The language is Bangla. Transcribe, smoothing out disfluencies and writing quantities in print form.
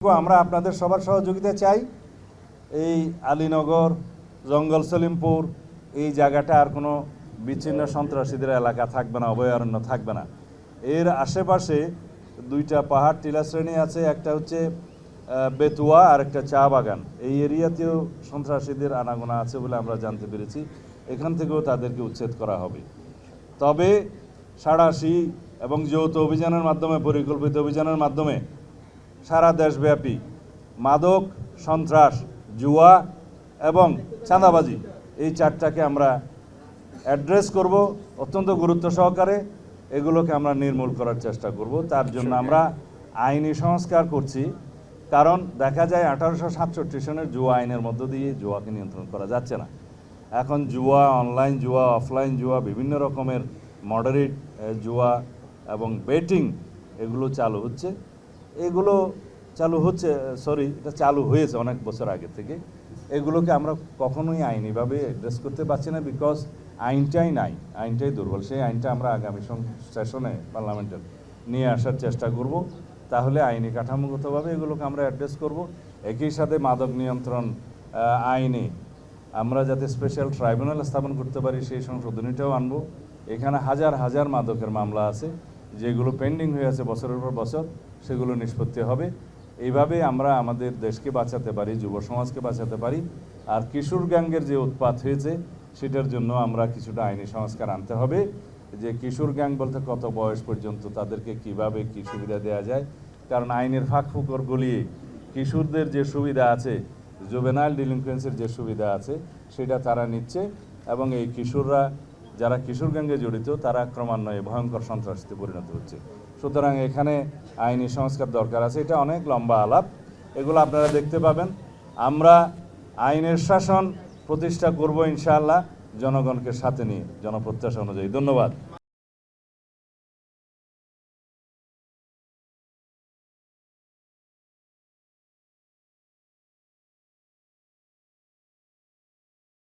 আমরা আপনাদের সবার সহযোগিতা চাই। এই আলীনগর, জঙ্গল সলিমপুর এই জায়গাটা আর কোনো বিচ্ছিন্ন সন্ত্রাসীদের এলাকা থাকবে না, অভয়ারণ্য থাকবে না। এর আশেপাশে দুইটা পাহাড় টিলা শ্রেণী আছে, একটা হচ্ছে বেতুয়া আর একটা চা বাগান। এই এরিয়াতেও সন্ত্রাসীদের আনাগোনা আছে বলে আমরা জানতে পেরেছি। এখান থেকেও তাদেরকে উচ্ছেদ করা হবে। তবে সাঁড়াশি এবং যৌথ অভিযানের মাধ্যমে, পরিকল্পিত অভিযানের মাধ্যমে সারা দেশব্যাপী মাদক, সন্ত্রাস, জুয়া এবং চাঁদাবাজি এই চারটাকে আমরা অ্যাড্রেস করব অত্যন্ত গুরুত্ব সহকারে। এগুলোকে আমরা নির্মূল করার চেষ্টা করব। তার জন্য আমরা আইনি সংস্কার করছি, কারণ দেখা যায় 1867 সনের জুয়া আইনের মধ্য দিয়ে জুয়াকে নিয়ন্ত্রণ করা যাচ্ছে না। এখন জুয়া, অনলাইন জুয়া, অফলাইন জুয়া, বিভিন্ন রকমের মডারেট জুয়া এবং বেটিং এগুলো চালু হচ্ছে। এগুলো এটা চালু হয়েছে অনেক বছর আগে থেকে। এগুলোকে আমরা কখনোই আইনিভাবে অ্যাড্রেস করতে পারছি না, বিকজ আইনটাই নাই, আইনটাই দুর্বল। সেই আইনটা আমরা আগামী সেশনে পার্লামেন্টের নিয়ে আসার চেষ্টা করব। তাহলে আইনি কাঠামোগতভাবে এগুলোকে আমরা অ্যাড্রেস করব। একই সাথে মাদক নিয়ন্ত্রণ আইনে আমরা যাতে স্পেশাল ট্রাইব্যুনাল স্থাপন করতে পারি সেই সংশোধনীটাও আনব। এখানে হাজার হাজার মাদকের মামলা আছে যেগুলো পেন্ডিং হয়ে আছে বছরের পর বছর, সেগুলো নিষ্পত্তি হবে। এইভাবে আমরা আমাদের দেশকে বাঁচাতে পারি, যুব সমাজকে বাঁচাতে পারি। আর কিশোর গ্যাংয়ের যে উৎপাত হয়েছে সেটার জন্য আমরা কিছুটা আইনি সংস্কার আনতে হবে, যে কিশোর গ্যাং বলতে কত বয়স পর্যন্ত, তাদেরকে কিভাবে কি সুবিধা দেওয়া যায়। কারণ আইনের ফাঁক ফোকর গলিয়ে কিশোরদের যে সুবিধা আছে, জুভেনাইল ডিলিনকুয়েন্সির যে সুবিধা আছে সেটা তারা নিচ্ছে, এবং এই কিশোররা যারা কিশোর গ্যাঙ্গে জড়িত তারা ক্রমান্বয়ে ভয়ঙ্কর সন্ত্রাসীতে পরিণত হচ্ছে। সুতরাং এখানে আইনি সংস্কার দরকার আছে। এটা অনেক লম্বা আলাপ, এগুলো আপনারা দেখতে পাবেন। আমরা আইনের শাসন প্রতিষ্ঠা করব ইনশাআল্লাহ, জনগণকে সাথে নিয়ে, জনপ্রত্যাশা অনুযায়ী। ধন্যবাদ।